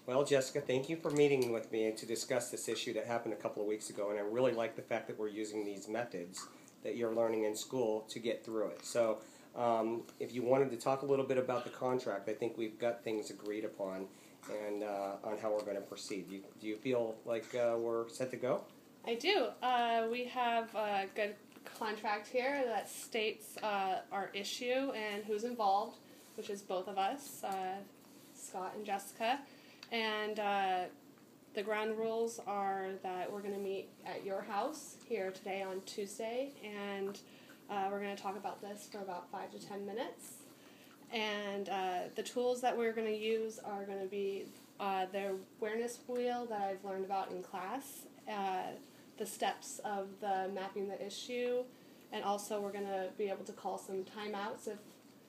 Well, Jessica, thank you for meeting with me to discuss this issue that happened a couple of weeks ago, and I really like the fact that we're using these methods that you're learning in school to get through it. So, if you wanted to talk a little bit about the contract, I think we've got things agreed upon and on how we're going to proceed. Do you feel like we're set to go? I do. We have a good contract here that states our issue and who's involved, which is both of us, Scott and Jessica. And the ground rules are that we're going to meet at your house here today on Tuesday, and we're going to talk about this for about 5 to 10 minutes. And the tools that we're going to use are going to be the awareness wheel that I've learned about in class, the steps of the mapping the issue, and also we're going to be able to call some timeouts if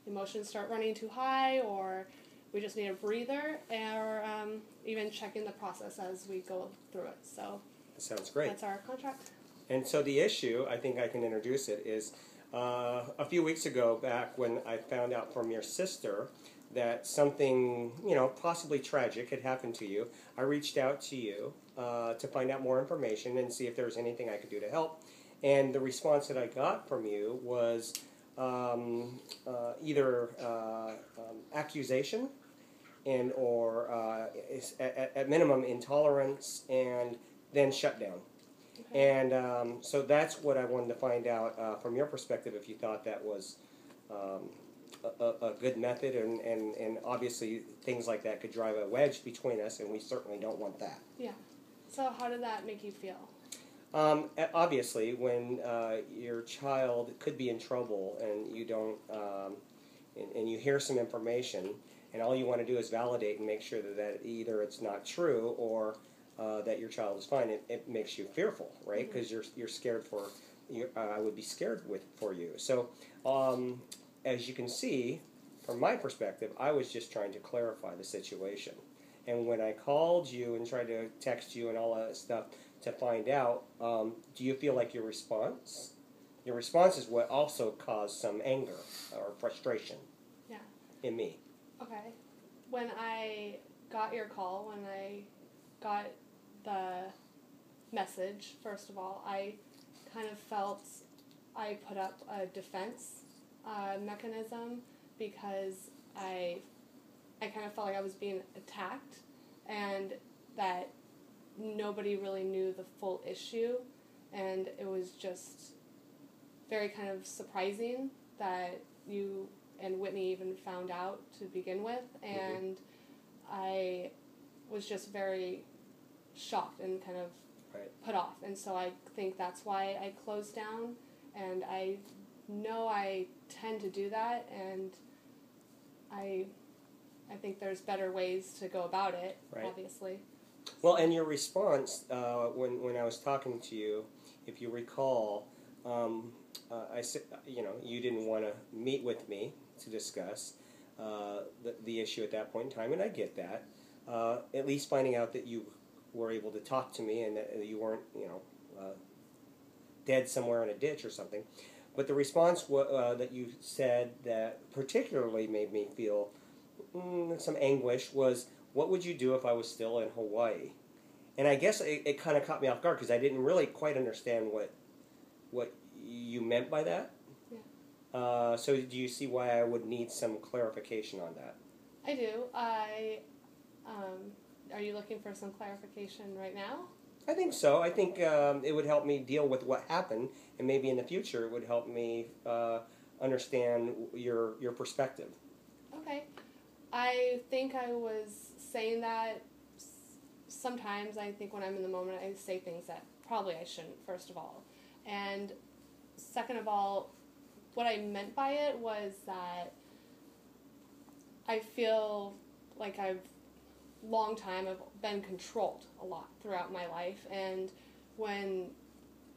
emotions start running too high or we just need a breather, or even checking the process as we go through it. So that sounds great. That's our contract. And so the issue, I think I can introduce it, is a few weeks ago, back when I found out from your sister that something, possibly tragic had happened to you, I reached out to you to find out more information and see if there was anything I could do to help. And the response that I got from you was either accusation and or at minimum intolerance, and then shutdown. Okay. And so that's what I wanted to find out from your perspective, if you thought that was a good method, and obviously things like that could drive a wedge between us, and we certainly don't want that. Yeah. So how did that make you feel? Obviously, when your child could be in trouble and you don't, and you hear some information, and all you want to do is validate and make sure that either it's not true or that your child is fine, it makes you fearful, right? Because you're scared for. I would be scared for you. So, as you can see, from my perspective, I was just trying to clarify the situation. And when I called you and tried to text you and all that stuff to find out, do you feel like your response is what also caused some anger or frustration in me? Okay. When I got your call, when I got the message, first of all, I kind of felt I put up a defense mechanism because I kind of felt like I was being attacked and that nobody really knew the full issue, and it was just very kind of surprising that you and Whitney even found out to begin with, and I was just very shocked and kind of put off, and so I think that's why I closed down, and I know I tend to do that, and I think there's better ways to go about it, obviously. Well, and your response when I was talking to you, if you recall, I said, you didn't want to meet with me to discuss the issue at that point in time, and I get that. At least finding out that you were able to talk to me and that you weren't, dead somewhere in a ditch or something. But the response that you said that particularly made me feel some anguish was, what would you do if I was still in Hawaii? And I guess it kind of caught me off guard because I didn't really quite understand what you meant by that. Yeah. So do you see why I would need some clarification on that? I do. Are you looking for some clarification right now? I think so. I think it would help me deal with what happened, and maybe in the future it would help me understand your perspective. Okay. I think I was saying that sometimes. I think when I'm in the moment I say things that probably I shouldn't, first of all. And second of all, what I meant by it was that I feel like I've been controlled a lot throughout my life, and when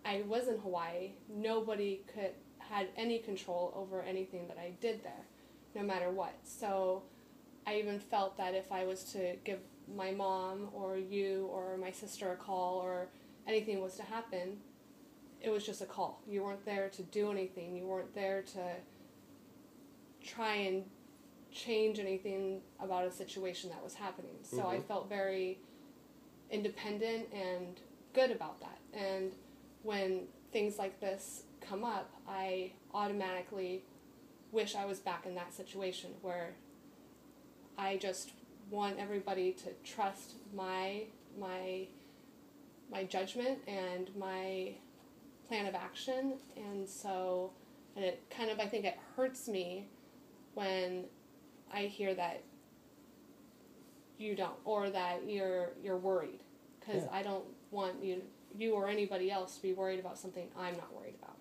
I was in Hawaii, nobody had any control over anything that I did there, no matter what. So I even felt that if I was to give my mom or you or my sister a call or anything was to happen, it was just a call. You weren't there to do anything. You weren't there to try and change anything about a situation that was happening. So I felt very independent and good about that. And when things like this come up, I automatically wish I was back in that situation where I just want everybody to trust my judgment and my plan of action. And so, and it kind of, I think it hurts me when I hear that you don't, or that you're worried, because I don't want you or anybody else to be worried about something I'm not worried about.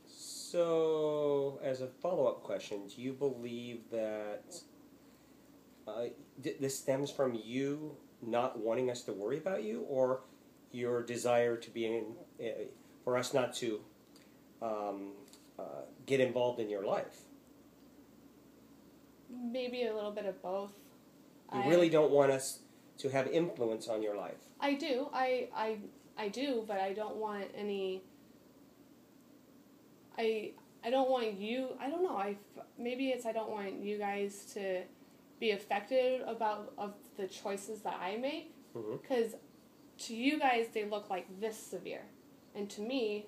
So, as a follow-up question, do you believe that this stems from you not wanting us to worry about you, or your desire to be for us not to get involved in your life? Maybe a little bit of both. You really don't want us to have influence on your life. I do. I do, but I don't want any. I don't want you. I don't know. Maybe it's I don't want you guys to be affected of the choices that I make, because to you guys they look like this severe, and to me,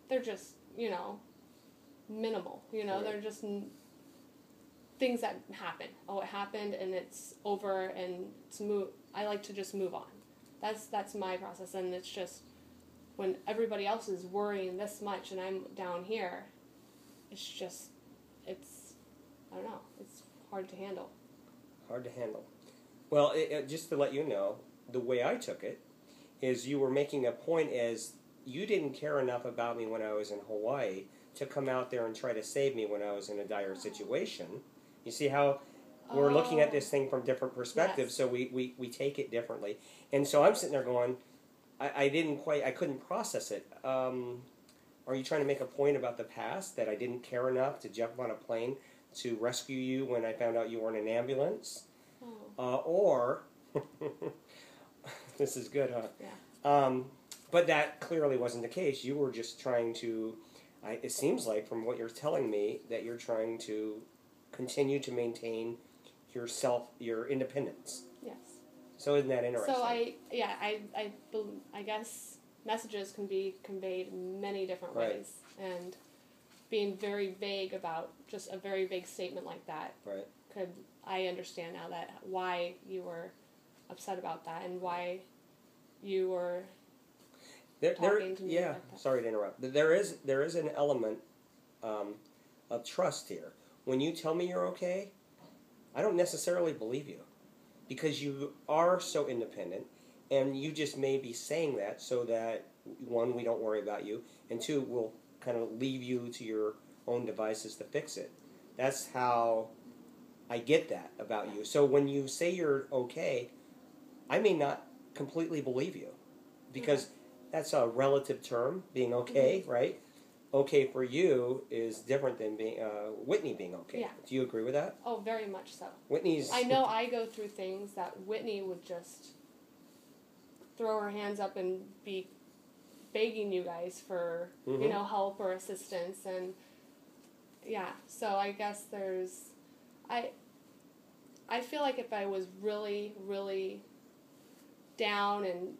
they're just minimal. They're just things that happen. Oh, it happened and it's over and I like to just move on. That's my process, and it's just when everybody else is worrying this much and I'm down here, it's I don't know, it's hard to handle. Hard to handle. Well, just to let you know, the way I took it is you were making a point as you didn't care enough about me when I was in Hawaii to come out there and try to save me when I was in a dire situation. You see how we're looking at this thing from different perspectives, yes. So we take it differently. And so I'm sitting there going, I couldn't process it. Are you trying to make a point about the past, that I didn't care enough to jump on a plane to rescue you when I found out you were in an ambulance? Or, this is good, huh? Yeah. But that clearly wasn't the case. You were just trying to, it seems like from what you're telling me, that you're trying to continue to maintain your independence. Yes. So isn't that interesting? So I guess messages can be conveyed in many different ways, and being very vague about just a very vague statement like that. Right. I understand now that why you were upset about that and why you were talking to me like that. Sorry to interrupt. There is an element of trust here. When you tell me you're okay, I don't necessarily believe you, because you are so independent, and you just may be saying that so that, one, we don't worry about you, and two, we'll kind of leave you to your own devices to fix it. That's how I get that about you. So when you say you're okay, I may not completely believe you, because that's a relative term, being okay, right? Okay for you is different than being Whitney being okay. Yeah. Do you agree with that? Oh, very much so. Whitney's. I know I go through things that Whitney would just throw her hands up and be begging you guys for help or assistance, and so I guess I feel like if I was really, really down and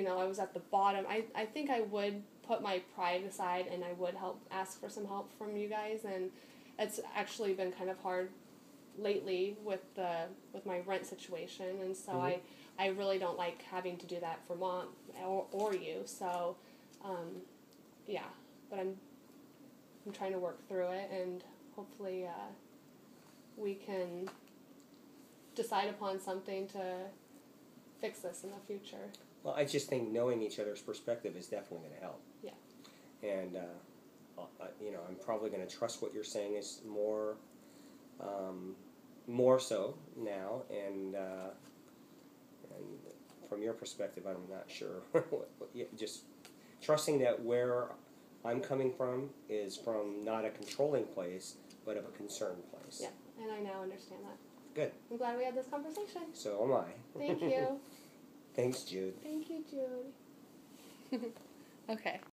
I was at the bottom, I think I would put my pride aside and I would ask for some help from you guys, and it's actually been kind of hard lately with my rent situation, and so I really don't like having to do that for Mom or you, so but I'm trying to work through it, and hopefully we can decide upon something to fix this in the future. Well, I just think knowing each other's perspective is definitely going to help. Yeah. And, I'm probably going to trust what you're saying is more so now, and from your perspective, I'm not sure. Just trusting that where I'm coming from is from not a controlling place, but of a concerned place. Yeah, and I now understand that. Good. I'm glad we had this conversation. So am I. Thank you. Thanks, Jude. Thank you, Jude. Okay.